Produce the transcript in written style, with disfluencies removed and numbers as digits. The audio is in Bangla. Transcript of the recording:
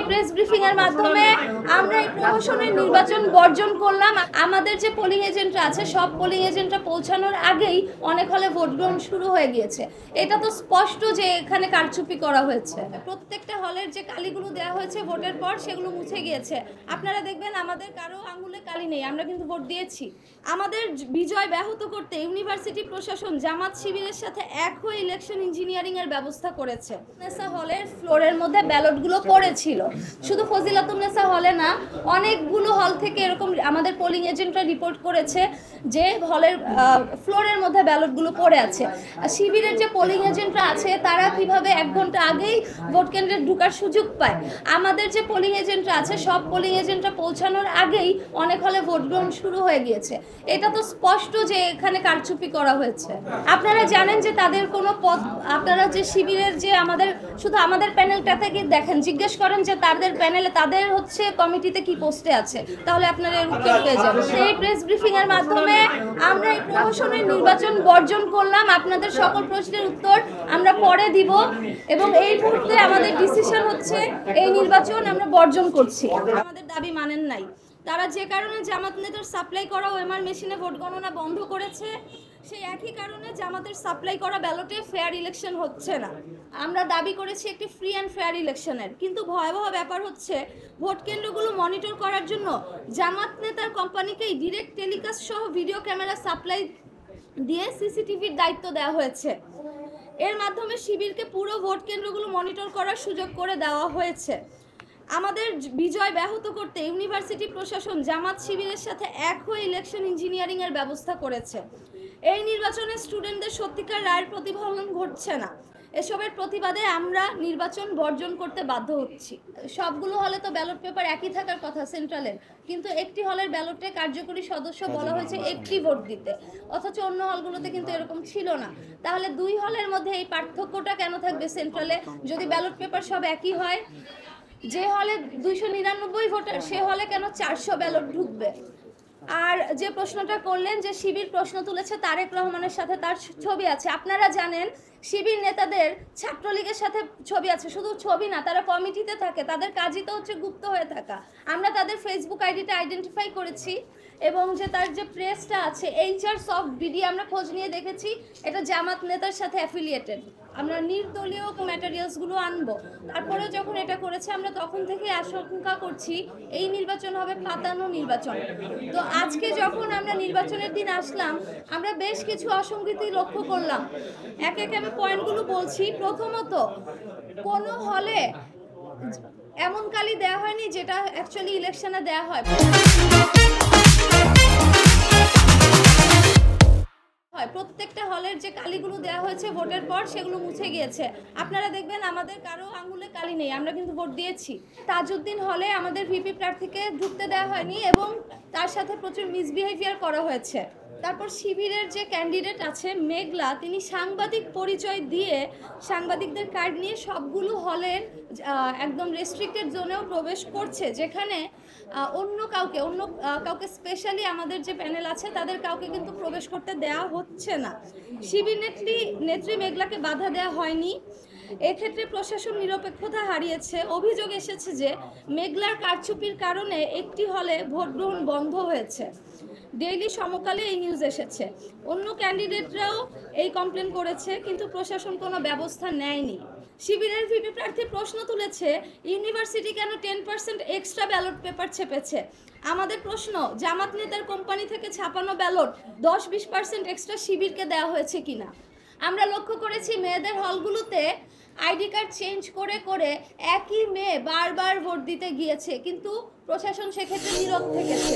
প্রেস ব্রিফিং এর মাধ্যমে আমরা এই প্রহসনের নির্বাচন বর্জন করলাম। আমাদের যে পোলিং এজেন্টরা আছে সব পোলিং এজেন্টরা পৌঁছানোর আগেই অনেক হলে ভোট গ্রহণ শুরু হয়ে গিয়েছে। এটা তো স্পষ্ট যে এখানে কারচুপি করা হয়েছে। প্রত্যেকটা হলের যে কালিগুলো দেওয়া হয়েছে ভোটের পর সেগুলো মুছে গিয়েছে। আপনারা দেখবেন আমাদের কারো আঙুলে কালি নেই, আমরা কিন্তু ভোট দিয়েছি। আমাদের বিজয় ব্যাহত করতে ইউনিভার্সিটি প্রশাসন জামাত শিবিরের সাথে এক হয়ে ইলেকশন ইঞ্জিনিয়ারিং এর ব্যবস্থা করেছে। হলের ফ্লোরের মধ্যে ব্যালটগুলো পড়েছিল, শুধু ফজিলাতুন্নেসা হলে না, অনেকগুলো হল থেকে এরকম আমাদের পোলিং এজেন্টরা রিপোর্ট করেছে যে হলের ফ্লোরের মধ্যে ব্যালটগুলো পড়ে আছে। শিবিরের যে পোলিং এজেন্টরা আছে তারা কিভাবে 1 ঘন্টা আগেই ভোট কেন্দ্রে ঢোকার সুযোগ পায়। আমাদের যে পোলিং এজেন্টরা আছে সব পোলিং এজেন্টরা পৌঁছানোর আগেই অনেক হলে ভোট গ্রহণ শুরু হয়ে গিয়েছে। এটা তো স্পষ্ট যে এখানে কারচুপি করা হয়েছে। আপনারা জানেন যে তাদের কোনো পদ, আপনারা যে শিবিরের যে শুধু আমাদের প্যানেলটা থেকে দেখেন, জিজ্ঞেস করেন যে তাদের প্যানেলে তাদের হচ্ছে কমিটিতে কি পোস্টে আছে, তাহলে আপনারা এর উত্তর পেয়ে যাবেন। এই প্রেস ব্রিফিং এর মাধ্যমে আমরা এই প্রহসনের নির্বাচন বর্জন করলাম। আপনাদের সকল প্রশ্নের উত্তর আমরা পরে দিব এবং এই মুহূর্তে আমাদের ডিসিশন হচ্ছে এই নির্বাচন আমরা বর্জন করছি। আমাদের দাবি মানেন নাই। তারা যে কারণে জামাত নেতার সাপ্লাই করা ওএমআর মেশিনে ভোট গণনা বন্ধ করেছে, সেই একই কারণে জামাতের সাপ্লাই করা ব্যালটে ফেয়ার ইলেকশন হচ্ছে না। আমরা দাবি করেছি একটি ফ্রি অ্যান্ড ফেয়ার ইলেকশনের, কিন্তু ভয়াবহ ব্যাপার হচ্ছে ভোট কেন্দ্রগুলো মনিটর করার জন্য জামাত নেতার কোম্পানিকেই ডিরেক্ট টেলিকাস্ট সহ ভিডিও ক্যামেরা সাপ্লাই দিয়ে সিসিটিভির দায়িত্ব দেওয়া হয়েছে। এর মাধ্যমে শিবিরকে পুরো ভোট কেন্দ্রগুলো মনিটর করার সুযোগ করে দেওয়া হয়েছে। আমাদের বিজয় ব্যাহত করতে ইউনিভার্সিটি প্রশাসন জামাত শিবিরের সাথে এক হয়ে ইলেকশন ইঞ্জিনিয়ারিং এর ব্যবস্থা করেছে। এই নির্বাচনে স্টুডেন্টদের সত্যিকার রায়ের প্রতিফলন ঘটছে না। এসবের প্রতিবাদে আমরা নির্বাচন বর্জন করতে বাধ্য হচ্ছি। সবগুলো হলে তো ব্যালট পেপার একই থাকার কথা সেন্ট্রালের, কিন্তু একটি হলের ব্যালটে কার্যকরী সদস্য বলা হয়েছে একটি ভোট দিতে, অথচ অন্য হলগুলোতে কিন্তু এরকম ছিল না। তাহলে 2 হলের মধ্যে এই পার্থক্যটা কেন থাকবে সেন্ট্রালে, যদি ব্যালট পেপার সব একই হয়? যে হলে 299 ভোটার সে হলে কেন 400 ব্যালট ঢুকবে? আর যে প্রশ্নটা করলেন যে শিবির প্রশ্ন তুলেছে তারেক রহমানের সাথে তার ছবি আছে, আপনারা জানেন শিবির নেতাদের ছাত্রলীগের সাথে ছবি আছে। শুধু ছবি না, তারা কমিটিতে থাকে, তাদের কাজই তো হচ্ছে গুপ্ত হয়ে থাকা। আমরা তাদের ফেসবুক আইডিটা আইডেন্টিফাই করেছি এবং যে তার যে প্রেসটা আছে HR সফট বিডি আমরা খোঁজ নিয়ে দেখেছি এটা জামাত নেতার সাথে অ্যাফিলিয়েটেড। আমরা নির্দলীয় ম্যাটেরিয়ালসগুলো আনবো। তারপরে যখন এটা করেছে আমরা তখন থেকে আশঙ্কা করছি এই নির্বাচন হবে পাতানো নির্বাচন। তো আজকে যখন আমরা নির্বাচনের দিন আসলাম আমরা বেশ কিছু অসঙ্গতি লক্ষ্য করলাম। একে একে আমি পয়েন্টগুলো বলছি। প্রথমত, কোনো হলে এমন কালি দেওয়া হয়নি যেটা অ্যাকচুয়ালি ইলেকশনে দেওয়া হয়। প্রত্যেকটা হলের যে কালিগুলো দেওয়া হয়েছে ভোটের পর সেগুলো মুছে গিয়েছে। আপনারা দেখবেন আমাদের কারো আঙুলে কালি নেই, আমরা কিন্তু ভোট দিয়েছি। তাজউদ্দিন হলে আমাদের ভিপি প্রার্থীকে ঢুকতে দেওয়া হয়নি এবং তার সাথে প্রচুর মিসবিহেভিয়ার করা হয়েছে। তারপর শিবিরের যে ক্যান্ডিডেট আছে মেঘলা, তিনি সাংবাদিক পরিচয় দিয়ে সাংবাদিকদের কার্ড নিয়ে সবগুলো হলের একদম রেস্ট্রিক্টেড জোনেও প্রবেশ করছে, যেখানে অন্য কাউকে স্পেশালি আমাদের যে প্যানেল আছে তাদের কাউকে কিন্তু প্রবেশ করতে দেওয়া হচ্ছে না। শিবির নেত্রী মেঘলাকে বাধা দেওয়া হয়নি। এক্ষেত্রে প্রশাসন নিরপেক্ষতা হারিয়েছে। অভিযোগ এসেছে যে মেঘলার কারচুপির কারণে একটি হলে ভোট গ্রহণ বন্ধ হয়েছে। ডেইলি সমকালে এই নিউজ এসেছে। অন্য ক্যান্ডিডেটরাও এই কমপ্লেন করেছে, কিন্তু প্রশাসন কোনো ব্যবস্থা নেয়নি। শিবিরের ভিপি প্রার্থী প্রশ্ন তুলেছে ইউনিভার্সিটি কেন 10% এক্সট্রা ব্যালট পেপার ছেপেছে। আমাদের প্রশ্ন, জামাত নেতার কোম্পানি থেকে ছাপানো ব্যালট 10-20% এক্সট্রা শিবিরকে দেওয়া হয়েছে কিনা। আমরা লক্ষ্য করেছি মেয়েদের হলগুলোতে আইডি কার্ড চেঞ্জ করে করে একই মেয়ে বারবার ভোট দিতে গিয়েছে, কিন্তু প্রশাসন সেক্ষেত্রে নীরব থেকেছে।